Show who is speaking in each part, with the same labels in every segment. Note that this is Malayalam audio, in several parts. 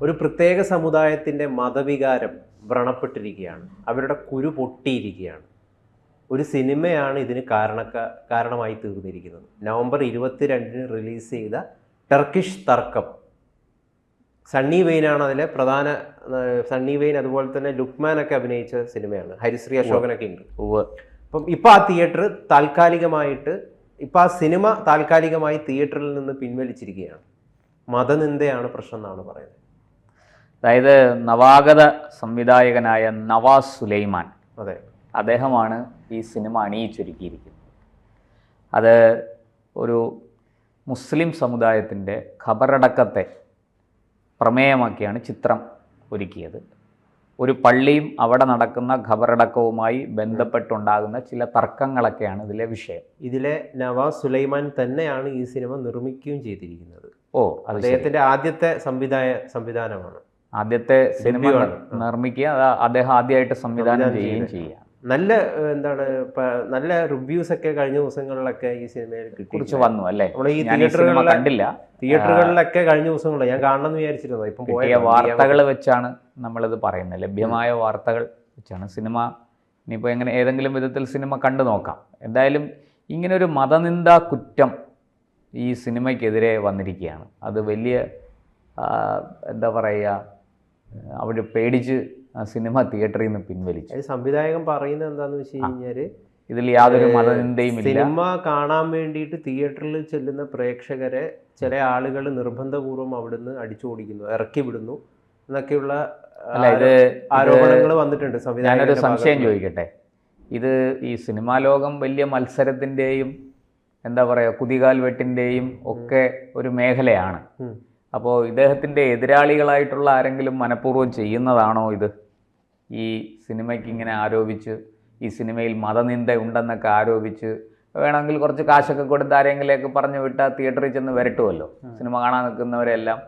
Speaker 1: ഒരു പ്രത്യേക സമുദായത്തിൻ്റെ മതവികാരം വ്രണപ്പെട്ടിരിക്കുകയാണ്, അവരുടെ കുരു പൊട്ടിയിരിക്കുകയാണ്. ഒരു സിനിമയാണ് ഇതിന് കാരണമായി തീർന്നിരിക്കുന്നത്. നവംബർ 22 റിലീസ് ചെയ്ത ടർക്കിഷ് തർക്കം. സണ്ണി വെയിനാണ് അതിലെ പ്രധാന. സണ്ണി വെയിൻ അതുപോലെ തന്നെ ലുക്മാനൊക്കെ അഭിനയിച്ച സിനിമയാണ്. ഹരിശ്രീ അശോകനൊക്കെ ഉണ്ട്. അപ്പം ഇപ്പം ആ തിയേറ്റർ താൽക്കാലികമായിട്ട് ആ സിനിമ താൽക്കാലികമായി തിയേറ്ററിൽ നിന്ന് പിൻവലിച്ചിരിക്കുകയാണ്. മതനിന്ദയാണ് പ്രശ്നം എന്നാണ് പറയുന്നത്.
Speaker 2: അതായത് നവാഗത സംവിധായകനായ നവാസ് സുലൈമാൻ,
Speaker 1: അതെ,
Speaker 2: അദ്ദേഹമാണ് ഈ സിനിമ അണിയിച്ചൊരുക്കിയിരിക്കുന്നത്. അത് ഒരു മുസ്ലിം സമുദായത്തിൻ്റെ ഖബറടക്കത്തെ പ്രമേയമാക്കിയാണ് ചിത്രം ഒരുക്കിയത്. ഒരു പള്ളിയും അവിടെ നടക്കുന്ന ഖബറടക്കവുമായി ബന്ധപ്പെട്ടുണ്ടാകുന്ന ചില തർക്കങ്ങളൊക്കെയാണ് ഇതിലെ വിഷയം.
Speaker 1: ഇതിലെ നവാസ് സുലൈമാൻ തന്നെയാണ് ഈ സിനിമ നിർമ്മിക്കുകയും ചെയ്തിരിക്കുന്നത്. അദ്ദേഹത്തിൻ്റെ ആദ്യത്തെ സംവിധാനമാണ്.
Speaker 2: ആദ്യത്തെ സിനിമ നിർമ്മിക്കുക, അദ്ദേഹം ആദ്യമായിട്ട് സംവിധാനം ചെയ്യുകയും ചെയ്യുക.
Speaker 1: നല്ല റിവ്യൂസ് ഒക്കെ കഴിഞ്ഞ ദിവസങ്ങളിലൊക്കെ ഈ സിനിമയെ കുറിച്ച്
Speaker 2: വന്നു അല്ലേ?
Speaker 1: ഈ തിയേറ്ററുകളിലൊക്കെ കഴിഞ്ഞ ദിവസങ്ങളിൽ ഞാൻ കാണണമെന്ന് വിചാരിച്ചിരുന്നു. ഇപ്പം പോയ
Speaker 2: വാർത്തകൾ വെച്ചാണ് നമ്മളിത് പറയുന്നത്, ലഭ്യമായ വാർത്തകൾ വെച്ചാണ്. സിനിമ ഇനിയിപ്പോൾ ഏതെങ്കിലും വിധത്തിൽ സിനിമ കണ്ടു നോക്കാം. എന്തായാലും ഇങ്ങനൊരു മതനിന്ദാ കുറ്റം ഈ സിനിമയ്ക്കെതിരെ വന്നിരിക്കുകയാണ്. അത് വലിയ എന്താ പറയുക, അവിടെ പേടിച്ച് സിനിമ തിയേറ്ററിൽ നിന്ന് പിൻവലിച്ചു.
Speaker 1: സംവിധായകൻ പറയുന്നത് എന്താണെന്ന് വെച്ച് കഴിഞ്ഞാൽ
Speaker 2: ഇതിൽ യാതൊരു മതനിന്ദയും ഇല്ല.
Speaker 1: സിനിമ കാണാൻ വേണ്ടിയിട്ട് തിയേറ്ററിൽ ചെല്ലുന്ന പ്രേക്ഷകരെ ചില ആളുകൾ നിർബന്ധപൂർവ്വം അവിടുന്ന് അടിച്ചോടിക്കുന്നു, ഇറക്കി വിടുന്നു എന്നൊക്കെയുള്ള ആരോപണങ്ങൾ വന്നിട്ടുണ്ട്.
Speaker 2: ഞാനൊരു സംശയം ചോദിക്കട്ടെ. ഇത് ഈ സിനിമാ ലോകം വലിയ മത്സരത്തിൻ്റെയും എന്താ പറയുക കുതികാൽ വെട്ടിൻ്റെയും ഒക്കെ ഒരു മേഖലയാണ്. അപ്പോൾ ഇദ്ദേഹത്തിൻ്റെ എതിരാളികളായിട്ടുള്ള ആരെങ്കിലും മനഃപൂർവ്വം ചെയ്യുന്നതാണോ ഇത്? ഈ സിനിമയ്ക്ക് ഇങ്ങനെ ആരോപിച്ച്, ഈ സിനിമയിൽ മതനിന്ദ ഉണ്ടെന്നൊക്കെ ആരോപിച്ച് വേണമെങ്കിൽ കുറച്ച് കാശൊക്കെ കൊടുത്ത് ആരെങ്കിലേക്ക് പറഞ്ഞു വിട്ടാൽ തിയേറ്ററിൽ ചെന്ന് വരട്ടുമല്ലോ. സിനിമ കാണാൻ നിൽക്കുന്നവരെല്ലാം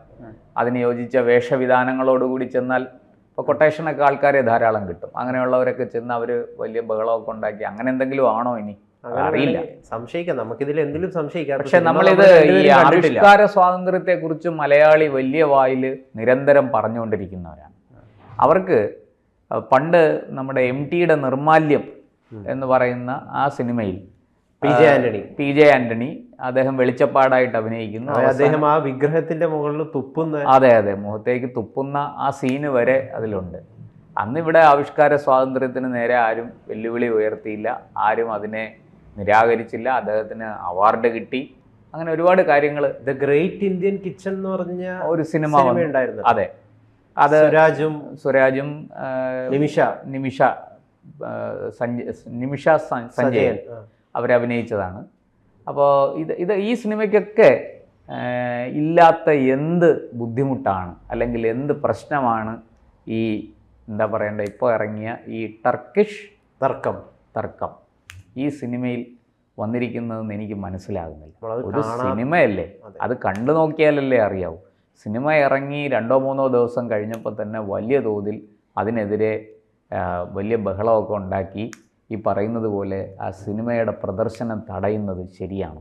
Speaker 2: അതിന് യോജിച്ച വേഷവിധാനങ്ങളോടുകൂടി ചെന്നാൽ ഇപ്പോൾ കൊട്ടേഷനൊക്കെ ആൾക്കാരെ ധാരാളം കിട്ടും. അങ്ങനെയുള്ളവരൊക്കെ ചെന്ന് അവർ വലിയ ബഹളമൊക്കെ ഉണ്ടാക്കി അങ്ങനെ എന്തെങ്കിലും ആണോ ഇനി? അറിയില്ല,
Speaker 1: സംശയിക്കാം, നമുക്കിതിൽ എന്തെങ്കിലും സംശയിക്കാം.
Speaker 2: പക്ഷെ നമ്മളിത് ഈ ആവിഷ്കാര സ്വാതന്ത്ര്യത്തെക്കുറിച്ച് മലയാളി വലിയ വായിൽ നിരന്തരം പറഞ്ഞുകൊണ്ടിരിക്കുന്നവരാണ്. അവർക്ക് പണ്ട് നമ്മുടെ MTയുടെ നിർമാല്യം എന്ന് പറയുന്ന ആ സിനിമയിൽ പി ജെ ആന്റണി അദ്ദേഹം വെളിച്ചപ്പാടായിട്ട് അഭിനയിക്കുന്നു.
Speaker 1: അദ്ദേഹം ആ വിഗ്രഹത്തിന്റെ മുകളിൽ തുപ്പുന്ന,
Speaker 2: അതെ മുഖത്തേക്ക് തുപ്പുന്ന ആ സീന് വരെ അതിലുണ്ട്. അന്നിവിടെ ആവിഷ്കാര സ്വാതന്ത്ര്യത്തിന് നേരെ ആരും വെല്ലുവിളി ഉയർത്തിയില്ല, ആരും അതിനെ നിരാകരിച്ചില്ല. അദ്ദേഹത്തിന് അവാർഡ് കിട്ടി. അങ്ങനെ ഒരുപാട് കാര്യങ്ങൾ.
Speaker 1: ദ ഗ്രേറ്റ് ഇന്ത്യൻ കിച്ചൺ എന്ന് പറഞ്ഞ
Speaker 2: ഒരു സിനിമ
Speaker 1: ഉണ്ടായിരുന്നു.
Speaker 2: അതെ, അത് സുരാജും നിമിഷ സഞ്ജയൻ അവരഭിനയിച്ചതാണ്. അപ്പോൾ ഇത് ഈ സിനിമയ്ക്കൊക്കെ ഇല്ലാത്ത എന്ത് ബുദ്ധിമുട്ടാണ് അല്ലെങ്കിൽ എന്ത് പ്രശ്നമാണ് ഈ എന്താ പറയണ്ടേ ഇപ്പോൾ ഇറങ്ങിയ ഈ ടർക്കിഷ് തർക്കം ഈ സിനിമയിൽ വന്നിരിക്കുന്നതെന്ന് എനിക്ക് മനസ്സിലാകുന്നില്ല. ഒരു സിനിമയല്ലേ, അത് കണ്ടു നോക്കിയാലല്ലേ അറിയാവൂ. സിനിമ ഇറങ്ങി 2-3 ദിവസം കഴിഞ്ഞപ്പോൾ തന്നെ വലിയ തോതിൽ അതിനെതിരെ വലിയ ബഹളമൊക്കെ ഉണ്ടാക്കി. ഈ പറയുന്നത് പോലെ ആ സിനിമയുടെ പ്രദർശനം തടയുന്നത് ശരിയാണ്?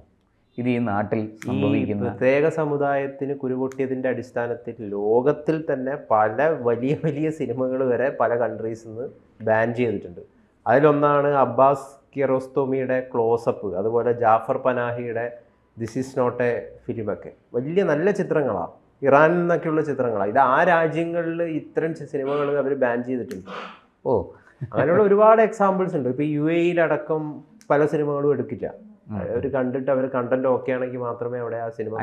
Speaker 2: ഇത് ഈ നാട്ടിൽ സംഭവിക്കുന്ന
Speaker 1: പ്രത്യേക സമുദായത്തിന് കുരുപൊട്ടിയതിൻ്റെ അടിസ്ഥാനത്തിൽ ലോകത്തിൽ തന്നെ പല വലിയ സിനിമകൾ വരെ പല കൺട്രീസിൽ നിന്ന് ബാൻ ചെയ്തിട്ടുണ്ട്. അതിലൊന്നാണ് അബ്ബാസ് കിയാറോസ്തോമിയുടെ ക്ലോസപ്പ്, അതുപോലെ ജാഫർ പനാഹിയുടെ ദിസ് ഈസ് നോട്ട് എ ഫിലിമൊക്കെ വലിയ നല്ല ചിത്രങ്ങളാണ്, ഇറാനിൽ നിന്നൊക്കെയുള്ള ചിത്രങ്ങളാണ്. ഇത് ആ രാജ്യങ്ങളിൽ ഇത്തരം സിനിമകൾ അവർ ബാൻ ചെയ്തിട്ടുണ്ട്. അങ്ങനെയുള്ള ഒരുപാട് എക്സാമ്പിൾസ് ഉണ്ട്. ഇപ്പോൾ UAE-യിലടക്കം പല സിനിമകളും എടുക്കില്ല. അവർ കണ്ടിട്ട് അവർ കണ്ടന്റ് ഓക്കെ ആണെങ്കിൽ മാത്രമേ അവിടെ ആ സിനിമ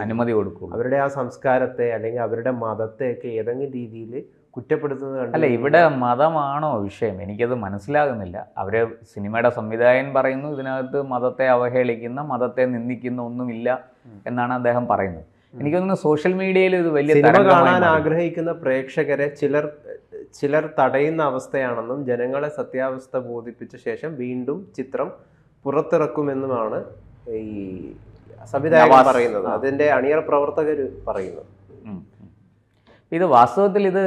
Speaker 2: അനുമതി കൊടുക്കൂ.
Speaker 1: അവരുടെ ആ സംസ്കാരത്തെ അല്ലെങ്കിൽ അവരുടെ മതത്തെയൊക്കെ ഏതെങ്കിലും രീതിയിൽ കുറ്റപ്പെടുത്തുന്നത്
Speaker 2: അല്ല. ഇവിടെ മതമാണോ വിഷയം? എനിക്കത് മനസ്സിലാകുന്നില്ല. അവർ സിനിമയുടെ സംവിധായകൻ പറയുന്നു ഇതിനകത്ത് മതത്തെ അവഹേളിക്കുന്ന, മതത്തെ നിന്ദിക്കുന്ന ഒന്നുമില്ല എന്നാണ് അദ്ദേഹം പറയുന്നത്. എനിക്ക് തോന്നുന്നു സോഷ്യൽ മീഡിയയിൽ ഇത് വലിയ
Speaker 1: സിനിമ കാണാൻ ആഗ്രഹിക്കുന്ന പ്രേക്ഷകരെ ചിലർ തടയുന്ന അവസ്ഥയാണെന്നും ജനങ്ങളെ സത്യാവസ്ഥ ബോധിപ്പിച്ച ശേഷം വീണ്ടും ചിത്രം പുറത്തിറക്കുമെന്നുമാണ് ഈ സംവിധായകൻ പറയുന്നത്, അതിൻ്റെ അണിയറ പ്രവർത്തകർ പറയുന്നത്.
Speaker 2: ഇത് വാസ്തവത്തിൽ ഇത്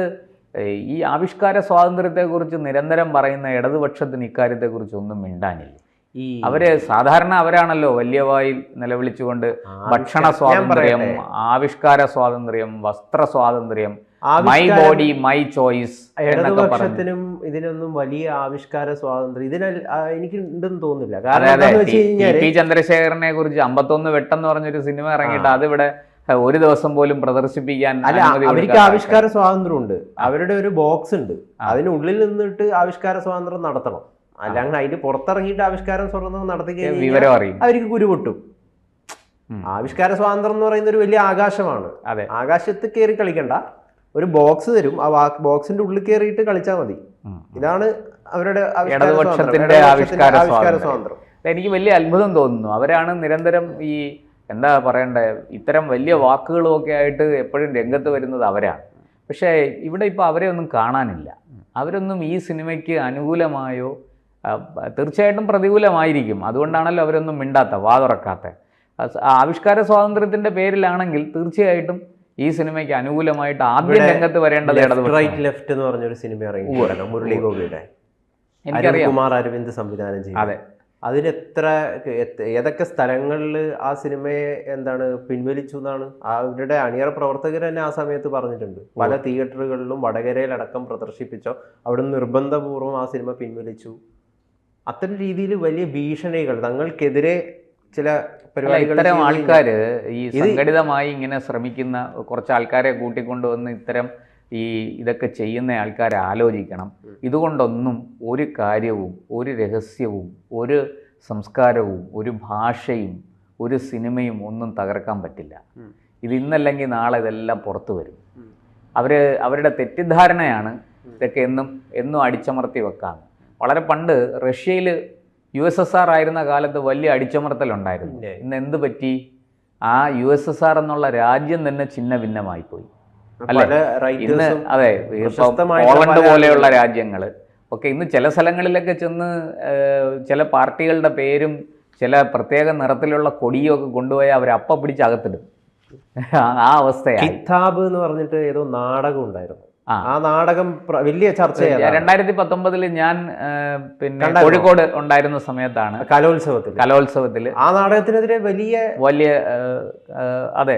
Speaker 2: ഈ ആവിഷ്കാര സ്വാതന്ത്ര്യത്തെക്കുറിച്ച് നിരന്തരം പറയുന്ന ഇടതുപക്ഷത്തിന് ഇക്കാര്യത്തെക്കുറിച്ച് ഒന്നും മിണ്ടാനില്ല. സാധാരണ അവരാണല്ലോ വലിയ വായിൽ നിലവിളിച്ചുകൊണ്ട് ഭക്ഷണ സ്വാതന്ത്ര്യം, ആവിഷ്കാര സ്വാതന്ത്ര്യം, വസ്ത്ര സ്വാതന്ത്ര്യം, മൈ ബോഡി മൈ ചോയ്സ് എന്നൊക്കെ പറഞ്ഞു.
Speaker 1: ഇടതുപക്ഷത്തിനും ഇതിനൊന്നും വലിയ ആവിഷ്കാര സ്വാതന്ത്ര്യം ഇതിന് എനിക്ക് ഉണ്ടെന്ന് തോന്നുന്നില്ല. കാരണം എന്താണെന്ന് വെച്ച് കഴിഞ്ഞാൽ
Speaker 2: പി ചന്ദ്രശേഖരനെ കുറിച്ച് 51 വെട്ടെന്ന് പറഞ്ഞൊരു സിനിമ ഇറങ്ങിയിട്ട് അതിവിടെ ഒരു ദിവസം പോലും പ്രദർശിപ്പിക്കാൻ
Speaker 1: അല്ല, അവർക്ക് ആവിഷ്കാര സ്വാതന്ത്ര്യം ഉണ്ട്. അവരുടെ ഒരു ബോക്സ് ഉണ്ട്, അതിനുള്ളിൽ നിന്നിട്ട് ആവിഷ്കാര സ്വാതന്ത്ര്യം നടത്തണം. അല്ലാണ്ട് അതിന് പുറത്തിറങ്ങിയിട്ട് ആവിഷ്കാരം സ്വാതന്ത്ര്യം നടത്തി
Speaker 2: വിവരം അറിയും,
Speaker 1: അവർക്ക് കുരുപൊട്ടും. ആവിഷ്കാര സ്വാതന്ത്ര്യം എന്ന് പറയുന്ന ഒരു വലിയ ആകാശമാണ്. ആകാശത്ത് കയറി കളിക്കണ്ട, ഒരു ബോക്സ് തരും, ആ ബോക്സിന്റെ ഉള്ളിൽ കയറിയിട്ട് കളിച്ചാൽ മതി. ഇതാണ് അവരുടെ
Speaker 2: ഇടതുപക്ഷത്തിന്റെ ആവിഷ്കാര സ്വാതന്ത്ര്യം. എനിക്ക് വലിയ അത്ഭുതം തോന്നുന്നു. അവരാണ് നിരന്തരം ഈ എന്താ പറയണ്ടേ, ഇത്തരം വലിയ വാക്കുകളും ഒക്കെ ആയിട്ട് എപ്പോഴും രംഗത്ത് വരുന്നത് അവരാണ്. പക്ഷേ ഇവിടെ ഇപ്പോൾ അവരെ ഒന്നും കാണാനില്ല. അവരൊന്നും ഈ സിനിമയ്ക്ക് അനുകൂലമായോ, തീർച്ചയായിട്ടും പ്രതികൂലമായിരിക്കും, അതുകൊണ്ടാണല്ലോ അവരൊന്നും മിണ്ടാത്ത, വാ തുറക്കാത്ത. ആവിഷ്കാര സ്വാതന്ത്ര്യത്തിന്റെ പേരിലാണെങ്കിൽ തീർച്ചയായിട്ടും ഈ സിനിമയ്ക്ക് അനുകൂലമായിട്ട് ആദ്യം രംഗത്ത് വരേണ്ടത്
Speaker 1: റൈറ്റ് ലെഫ്റ്റ് എന്ന് പറഞ്ഞൊരു സിനിമ ഇറങ്ങി, മുരളി ഗോപിയുടെ,
Speaker 2: എനിക്കറിയാം,
Speaker 1: കുമാർ അരവിന്ദ് സംവിധാനം ചെയ്തു.
Speaker 2: അതെ,
Speaker 1: അതിനെത്ര ഏതൊക്കെ സ്ഥലങ്ങളിൽ ആ സിനിമയെ പിൻവലിച്ചു എന്നാണ് അവരുടെ അണിയറ പ്രവർത്തകർ തന്നെ ആ സമയത്ത് പറഞ്ഞിട്ടുണ്ട്. പല തിയേറ്ററുകളിലും വടകരയിലടക്കം പ്രദർശിപ്പിച്ചോ, അവിടെ നിർബന്ധപൂർവ്വം ആ സിനിമ പിൻവലിച്ചു. അത്തരം രീതിയിൽ വലിയ ഭീഷണികൾ തങ്ങൾക്കെതിരെ ചില പരിപാടികൾ.
Speaker 2: ഇത്തരം ആൾക്കാർ ഈ സംഘടിതമായി ഇങ്ങനെ ശ്രമിക്കുന്ന കുറച്ച് ആൾക്കാരെ കൂട്ടിക്കൊണ്ടുവന്ന് ഇത്തരം ഇതൊക്കെ ചെയ്യുന്ന ആൾക്കാരെ ആലോചിക്കണം. ഇതുകൊണ്ടൊന്നും ഒരു കാര്യവും, ഒരു രഹസ്യവും, ഒരു സംസ്കാരവും, ഒരു ഭാഷയും, ഒരു സിനിമയും ഒന്നും തകർക്കാൻ പറ്റില്ല. ഇത് ഇന്നല്ലെങ്കിൽ നാളെ ഇതെല്ലാം പുറത്തു വരും. അവരുടെ തെറ്റിദ്ധാരണയാണ് ഇതൊക്കെ എന്നും അടിച്ചമർത്തി വെക്കാം. വളരെ പണ്ട് റഷ്യയിൽ USSR ആയിരുന്ന കാലത്ത് വലിയ അടിച്ചമർത്തലുണ്ടായിരുന്നു. ഇന്ന് എന്ത് പറ്റി? ആ USSR എന്നുള്ള രാജ്യം തന്നെ ഛിന്ന ഭിന്നമായിപ്പോയി അല്ലേ? ഇന്ന് അതെ, പോളണ്ട് പോലെയുള്ള രാജ്യങ്ങൾ ഒക്കെ ഇന്ന് ചില സ്ഥലങ്ങളിലൊക്കെ ചെന്ന് ചില പാർട്ടികളുടെ പേരും ചില പ്രത്യേക നിറത്തിലുള്ള കൊടിയും ഒക്കെ കൊണ്ടുപോയി അവരപ്പം പിടിച്ച് അകത്തിടും. ആ അവസ്ഥയാണ്.
Speaker 1: കിതാബ് എന്ന് പറഞ്ഞിട്ട് ഏതോ നാടകം ഉണ്ടായിരുന്നു. ആ നാടകം വലിയ ചർച്ചയാണ്.
Speaker 2: 2019 ഞാൻ പിന്നെ കോഴിക്കോട് ഉണ്ടായിരുന്ന സമയത്താണ്, കലോത്സവത്തിൽ
Speaker 1: ആ നാടകത്തിനെതിരെ വലിയ
Speaker 2: അതെ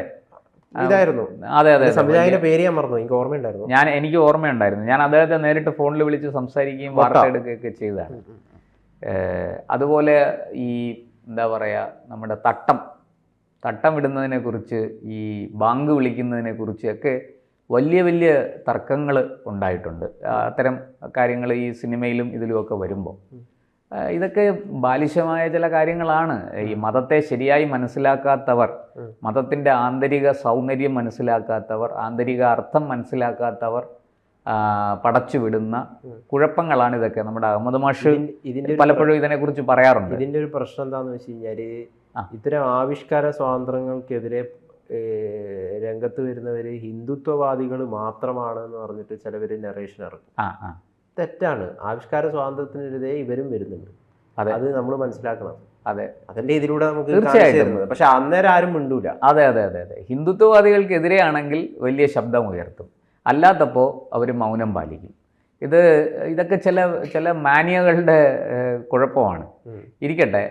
Speaker 1: ഇതായിരുന്നു.
Speaker 2: അതെ അതെ,
Speaker 1: സംവിധായകന്റെ പേര് ഞാൻ മറന്നു, എനിക്ക് ഓർമ്മയുണ്ടായിരുന്നു.
Speaker 2: എനിക്ക് ഓർമ്മയുണ്ടായിരുന്നു. ഞാൻ അദ്ദേഹത്തെ നേരിട്ട് ഫോണിൽ വിളിച്ച് സംസാരിക്കുകയും വാർത്ത എടുക്കുകയൊക്കെ ചെയ്തതാണ്. അതുപോലെ ഈ എന്താ പറയുക, നമ്മുടെ തട്ടം ഇടുന്നതിനെ കുറിച്ച്, ഈ ബാങ്ക് വിളിക്കുന്നതിനെ കുറിച്ചൊക്കെ വലിയ വലിയ തർക്കങ്ങൾ ഉണ്ടായിട്ടുണ്ട്. അത്തരം കാര്യങ്ങൾ ഈ സിനിമയിലും ഇതിലുമൊക്കെ വരുമ്പോൾ ഇതൊക്കെ ബാലിശമായ ചില കാര്യങ്ങളാണ്. ഈ മതത്തെ ശരിയായി മനസ്സിലാക്കാത്തവർ, മതത്തിൻ്റെ ആന്തരിക സൗന്ദര്യം മനസ്സിലാക്കാത്തവർ, ആന്തരിക അർത്ഥം മനസ്സിലാക്കാത്തവർ പടച്ചുവിടുന്ന കുഴപ്പങ്ങളാണ് ഇതൊക്കെ. നമ്മുടെ അഹമ്മദ് മാഷ് പലപ്പോഴും ഇതിനെക്കുറിച്ച് പറയാറുണ്ട്.
Speaker 1: ഇതിൻ്റെ ഒരു പ്രശ്നം എന്താണെന്ന് വെച്ച് കഴിഞ്ഞാൽ, ഇത്തരം ആവിഷ്കാര സ്വാതന്ത്ര്യങ്ങൾക്കെതിരെ രംഗത്ത് വരുന്നവർ ഹിന്ദുത്വവാദികൾ മാത്രമാണ് എന്ന് പറഞ്ഞിട്ട് ചിലവർ നറേഷൻ ഇറക്കും. തെറ്റാണ്. ആവിഷ്കാര സ്വാതന്ത്ര്യത്തിനെതിരെ ഇവരും വരുന്നുണ്ട്. അത് നമ്മൾ മനസ്സിലാക്കണം.
Speaker 2: അതെ,
Speaker 1: അതിന്റെ ഇതിലൂടെ നമുക്ക് തീർച്ചയായിട്ടും. പക്ഷെ അന്നേരം ആരും മിണ്ടൂല.
Speaker 2: അതെ അതെ അതെ അതെ, ഹിന്ദുത്വവാദികൾക്കെതിരെയാണെങ്കിൽ വലിയ ശബ്ദം ഉയർത്തും, അല്ലാത്തപ്പോൾ അവർ മൗനം പാലിക്കും. ഇതൊക്കെ ചില മാനിയകളുടെ കുഴപ്പമാണ്, ഇരിക്കട്ടെ,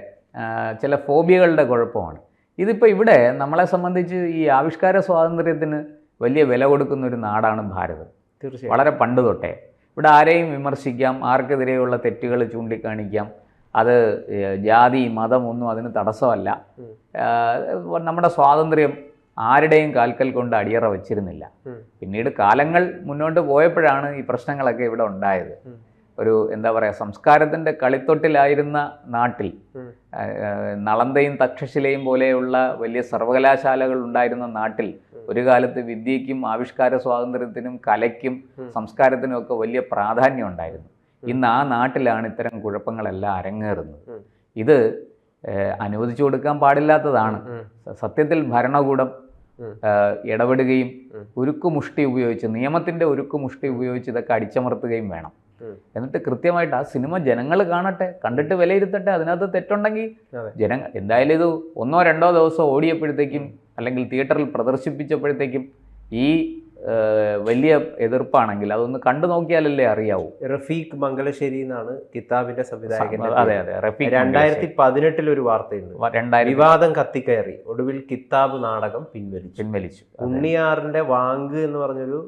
Speaker 2: ചില ഫോബിയകളുടെ കുഴപ്പമാണ്. ഇതിപ്പോൾ ഇവിടെ നമ്മളെ സംബന്ധിച്ച് ഈ ആവിഷ്കാര സ്വാതന്ത്ര്യത്തിന് വലിയ വില കൊടുക്കുന്ന ഒരു നാടാണ് ഭാരതം. തീർച്ചയായും, വളരെ പണ്ട് തൊട്ടേ ഇവിടെ ആരെയും വിമർശിക്കാം, ആർക്കെതിരെയുള്ള തെറ്റുകൾ ചൂണ്ടിക്കാണിക്കാം. അത് ജാതി മതം ഒന്നും അതിന് തടസ്സമല്ല. നമ്മുടെ സ്വാതന്ത്ര്യം ആരുടെയും കാൽക്കൽ കൊണ്ട് അടിയറ വച്ചിരുന്നില്ല. പിന്നീട് കാലങ്ങൾ മുന്നോട്ട് പോയപ്പോഴാണ് ഈ പ്രശ്നങ്ങളൊക്കെ ഇവിടെ ഉണ്ടായത്. ഒരു എന്താ പറയുക, സംസ്കാരത്തിൻ്റെ കളിത്തൊട്ടിലായിരുന്ന നാട്ടിൽ, നളന്തയും തക്ഷശിലയും പോലെയുള്ള വലിയ സർവകലാശാലകൾ ഉണ്ടായിരുന്ന നാട്ടിൽ ഒരു കാലത്ത് വിദ്യയ്ക്കും ആവിഷ്കാര സ്വാതന്ത്ര്യത്തിനും കലയ്ക്കും സംസ്കാരത്തിനും ഒക്കെ വലിയ പ്രാധാന്യം ഉണ്ടായിരുന്നു. ഇന്ന് ആ നാട്ടിലാണ് ഇത്തരം കുഴപ്പങ്ങളെല്ലാം അരങ്ങേറുന്നത്. ഇത് അനുവദിച്ചു കൊടുക്കാൻ പാടില്ലാത്തതാണ്. സത്യത്തിൽ ഭരണകൂടം ഇടപെടുകയും ഉരുക്കുമുഷ്ടി ഉപയോഗിച്ച്, നിയമത്തിൻ്റെ ഉരുക്കുമുഷ്ടി ഉപയോഗിച്ച് ഇതൊക്കെ അടിച്ചമർത്തുകയും വേണം. എന്നിട്ട് കൃത്യമായിട്ട് ആ സിനിമ ജനങ്ങൾ കാണട്ടെ, കണ്ടിട്ട് വിലയിരുത്തട്ടെ. അതിനകത്ത് തെറ്റുണ്ടെങ്കിൽ ജനങ്ങൾ എന്തായാലും ഇത് 1-2 ദിവസം ഓടിയപ്പോഴത്തേക്കും അല്ലെങ്കിൽ തിയേറ്ററിൽ പ്രദർശിപ്പിച്ചപ്പോഴത്തേക്കും ഈ വലിയ എതിർപ്പാണെങ്കിൽ അതൊന്ന് കണ്ടു നോക്കിയാലല്ലേ അറിയാവൂ.
Speaker 1: റഫീഖ് മംഗലശ്ശേരി എന്നാണ് കിതാബിന്റെ സംവിധായകൻ.
Speaker 2: അതെ അതെ, റഫീഖ്
Speaker 1: 2018 ഒരു വാർത്തയുണ്ട്,
Speaker 2: 2000
Speaker 1: വിവാദം കത്തിക്കയറി, ഒടുവിൽ കിതാബ് നാടകം പിൻവലിച്ചു. ഉണ്ണിയാറിന്റെ വാങ്ക് എന്ന് പറഞ്ഞൊരു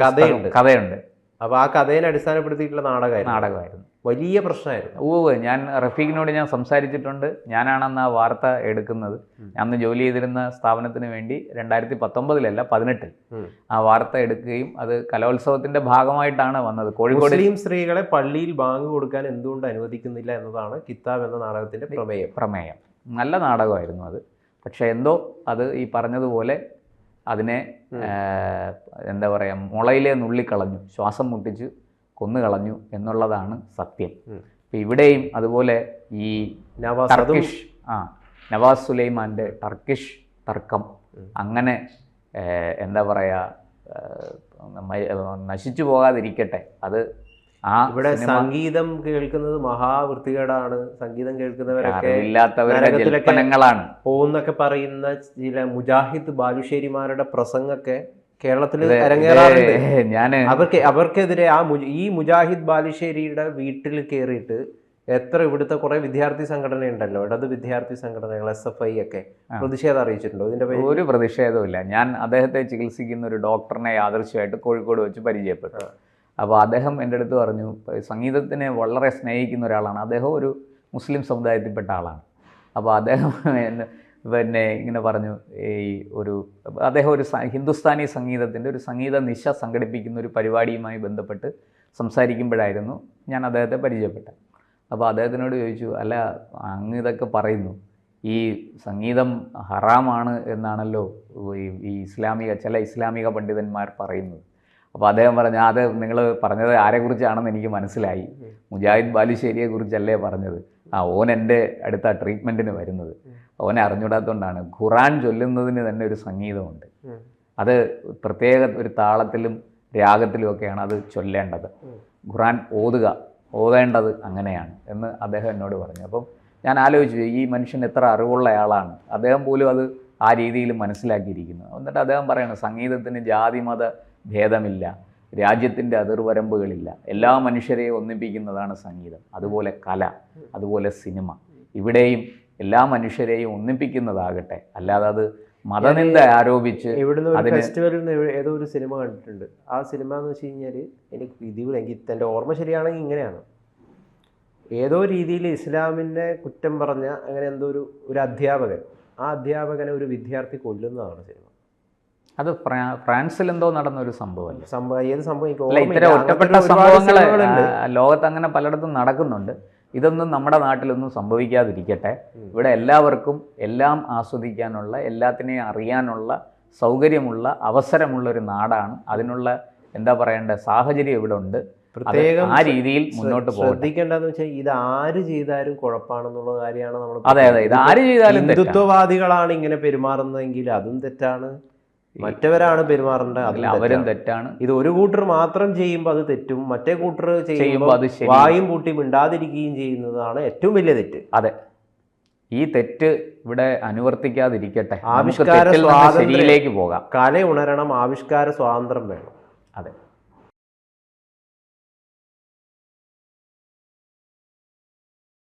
Speaker 2: കഥയുണ്ട്.
Speaker 1: അപ്പൊ ആ കഥയെ അടിസ്ഥാനപ്പെടുത്തിയിട്ടുള്ള നാടകമായിരുന്നു. വലിയ പ്രശ്നമായിരുന്നു.
Speaker 2: ഞാൻ റഫീഖിനോട് ഞാൻ സംസാരിച്ചിട്ടുണ്ട്. ഞാനാണെന്ന് ആ വാർത്ത എടുക്കുന്നത്. അന്ന് ജോലി ചെയ്തിരുന്ന സ്ഥാപനത്തിന് വേണ്ടി 2019 18 ആ വാർത്ത എടുക്കുകയും അത് കലോത്സവത്തിന്റെ ഭാഗമായിട്ടാണ് വന്നത്. കോഴിക്കോട്
Speaker 1: മുസ്ലിം സ്ത്രീകളെ പള്ളിയിൽ ബാങ്ക് കൊടുക്കാൻ എന്തുകൊണ്ട് അനുവദിക്കുന്നില്ല എന്നതാണ് കിതാബ് എന്ന നാടകത്തിന്റെ പ്രമേയം.
Speaker 2: നല്ല നാടകമായിരുന്നു അത്. പക്ഷെ എന്തോ അത് ഈ പറഞ്ഞതുപോലെ അതിനെ എന്താ പറയുക, മുളയിലെ നുള്ളിക്കളഞ്ഞു, ശ്വാസം മുട്ടിച്ച് കൊന്നുകളഞ്ഞു എന്നുള്ളതാണ് സത്യം. ഇപ്പം ഇവിടെയും അതുപോലെ ഈ നവാസ് സുലൈമാൻ്റെ ടർക്കിഷ് തർക്കം അങ്ങനെ എന്താ പറയുക നശിച്ചു പോകാതിരിക്കട്ടെ. അത്
Speaker 1: ഇവിടെ സംഗീതം കേൾക്കുന്നത് മഹാവൃത്തികേടാണ്, സംഗീതം കേൾക്കുന്നവരൊക്കെ
Speaker 2: ഇല്ലാത്തവരുടെ ജൽപ്പനങ്ങളാണ്
Speaker 1: പോകുന്നൊക്കെ പറയുന്ന ചില മുജാഹിദ് ബാലുശ്ശേരിമാരുടെ പ്രസംഗമൊക്കെ കേരളത്തിൽ അരങ്ങേറാറുണ്ട്. അവർക്കെതിരെ ഈ മുജാഹിദ് ബാലുശ്ശേരിയുടെ വീട്ടിൽ കയറിയിട്ട് ഇവിടുത്തെ കുറെ വിദ്യാർത്ഥി സംഘടനയുണ്ടല്ലോ, ഇടത് വിദ്യാർത്ഥി സംഘടനകൾ, SFI ഒക്കെ പ്രതിഷേധം അറിയിച്ചിട്ടുണ്ടോ? ഇതിന്റെ
Speaker 2: ഒരു പ്രതിഷേധവും ഇല്ല. ഞാൻ അദ്ദേഹത്തെ ചികിത്സിക്കുന്ന ഒരു ഡോക്ടറിനെ യാദൃശ്യമായിട്ട് കോഴിക്കോട് വെച്ച് പരിചയപ്പെട്ടു. അപ്പോൾ അദ്ദേഹം എൻ്റെ അടുത്ത് പറഞ്ഞു, സംഗീതത്തിനെ വളരെ സ്നേഹിക്കുന്ന ഒരാളാണ്. അദ്ദേഹം ഒരു മുസ്ലിം സമുദായത്തിൽപ്പെട്ട ആളാണ്. അപ്പോൾ അദ്ദേഹം പിന്നെ ഇങ്ങനെ പറഞ്ഞു, അദ്ദേഹം ഒരു ഹിന്ദുസ്ഥാനി സംഗീതത്തിൻ്റെ ഒരു സംഗീത നിശ സംഘടിപ്പിക്കുന്ന ഒരു പരിപാടിയുമായി ബന്ധപ്പെട്ട് സംസാരിക്കുമ്പോഴായിരുന്നു ഞാൻ അദ്ദേഹത്തെ പരിചയപ്പെട്ടത്. അപ്പോൾ അദ്ദേഹത്തിനോട് ചോദിച്ചു, അല്ല അങ്ങ് ഇതൊക്കെ പറയുന്നു, ഈ സംഗീതം ഹറാമാണ് എന്നാണല്ലോ ഈ ചില ഇസ്ലാമിക പണ്ഡിതന്മാർ പറയുന്നത്. അപ്പോൾ അദ്ദേഹം പറഞ്ഞു, അത് നിങ്ങൾ പറഞ്ഞത് ആരെക്കുറിച്ചാണെന്ന് എനിക്ക് മനസ്സിലായി, മുജാഹിദ് ബാലുശ്ശേരിയെ കുറിച്ചല്ലേ പറഞ്ഞത്. ഓൻ എൻ്റെ അടുത്ത ട്രീറ്റ്മെൻറ്റിന് വരുന്നത്, ഓനെ അറിഞ്ഞൂടാത്തതുകൊണ്ടാണ്. ഖുറാൻ ചൊല്ലുന്നതിന് തന്നെ ഒരു സംഗീതമുണ്ട്, അത് പ്രത്യേക ഒരു താളത്തിലും രാഗത്തിലും ഒക്കെയാണ് അത് ചൊല്ലേണ്ടത്. ഖുറാൻ ഓതേണ്ടത് അങ്ങനെയാണ് എന്ന് അദ്ദേഹം എന്നോട് പറഞ്ഞു. അപ്പം ഞാൻ ആലോചിച്ചു, ഈ മനുഷ്യൻ എത്ര അറിവുള്ള ആളാണ്, അദ്ദേഹം പോലും അത് ആ രീതിയിൽ മനസ്സിലാക്കിയിരിക്കുന്നു. എന്നിട്ട് അദ്ദേഹം പറയുന്നത്, സംഗീതത്തിന് ജാതി മത ഭേദമില്ല, രാജ്യത്തിൻ്റെ അതിർവരമ്പുകളില്ല, എല്ലാ മനുഷ്യരെയും ഒന്നിപ്പിക്കുന്നതാണ് സംഗീതം. അതുപോലെ കല, അതുപോലെ സിനിമ, ഇവിടെയും എല്ലാ മനുഷ്യരെയും ഒന്നിപ്പിക്കുന്നതാകട്ടെ, അല്ലാതെ അത് മതനിന്ദ ആരോപിച്ച്.
Speaker 1: ഫെസ്റ്റിവലിൽ നിന്ന് ഏതോ ഒരു സിനിമ കണ്ടിട്ടുണ്ട്. ആ സിനിമ എന്ന് വെച്ച് കഴിഞ്ഞാൽ എനിക്ക് എൻ്റെ ഓർമ്മ ശരിയാണെങ്കിൽ ഇങ്ങനെയാണ്, ഏതോ രീതിയിൽ ഇസ്ലാമിനെ കുറ്റം പറഞ്ഞ അങ്ങനെ എന്തോ ഒരു അധ്യാപകൻ, ആ അധ്യാപകനെ ഒരു വിദ്യാർത്ഥി കൊല്ലുന്നതാണ് സിനിമ.
Speaker 2: അത് ഫ്രാൻസിൽ എന്തോ നടന്ന ഒരു സംഭവമല്ല.
Speaker 1: ഏത് സംഭവം?
Speaker 2: ഇത്തരം ഒറ്റപ്പെട്ട സംഭവങ്ങൾ ലോകത്ത് അങ്ങനെ പലയിടത്തും നടക്കുന്നുണ്ട്. ഇതൊന്നും നമ്മുടെ നാട്ടിലൊന്നും സംഭവിക്കാതിരിക്കട്ടെ. ഇവിടെ എല്ലാവർക്കും എല്ലാം ആസ്വദിക്കാനുള്ള, എല്ലാത്തിനെയും അറിയാനുള്ള സൗകര്യമുള്ള, അവസരമുള്ള ഒരു നാടാണ്. അതിനുള്ള എന്താ പറയേണ്ട സാഹചര്യം ഇവിടെ ഉണ്ട്. പ്രത്യേകം ആ രീതിയിൽ മുന്നോട്ട് പോകും.
Speaker 1: ശ്രദ്ധിക്കേണ്ടതെന്ന് വെച്ചാൽ ഇത് ആര് ചെയ്താലും കുഴപ്പമാണെന്നുള്ള കാര്യമാണ് നമ്മൾ.
Speaker 2: അതെ അതെ, ഇത് ആര് ചെയ്താലും.
Speaker 1: ഹിന്ദുത്വവാദികളാണ് ഇങ്ങനെ പെരുമാറുന്നതെങ്കിൽ അതും തെറ്റാണ്, മറ്റവരാണ് പെരുമാറേണ്ടത്
Speaker 2: അവരും തെറ്റാണ്.
Speaker 1: ഇത് ഒരു കൂട്ടർ മാത്രം ചെയ്യുമ്പോൾ അത് തെറ്റും, മറ്റേ കൂട്ടർ ചെയ്യുമ്പോൾ അത് വായും പൂട്ടി മിണ്ടാതിരിക്കുകയും ചെയ്യുന്നതാണ് ഏറ്റവും വലിയ തെറ്റ്.
Speaker 2: അതെ, ഈ തെറ്റ് ഇവിടെ അനുവർത്തിക്കാതിരിക്കട്ടെ.
Speaker 1: ആവിഷ്കാര സ്വാതന്ത്ര്യത്തിലേക്ക്
Speaker 2: പോകാം.
Speaker 1: കല ഉണരണം, ആവിഷ്കാര സ്വാതന്ത്ര്യം വേണം.
Speaker 2: അതെ.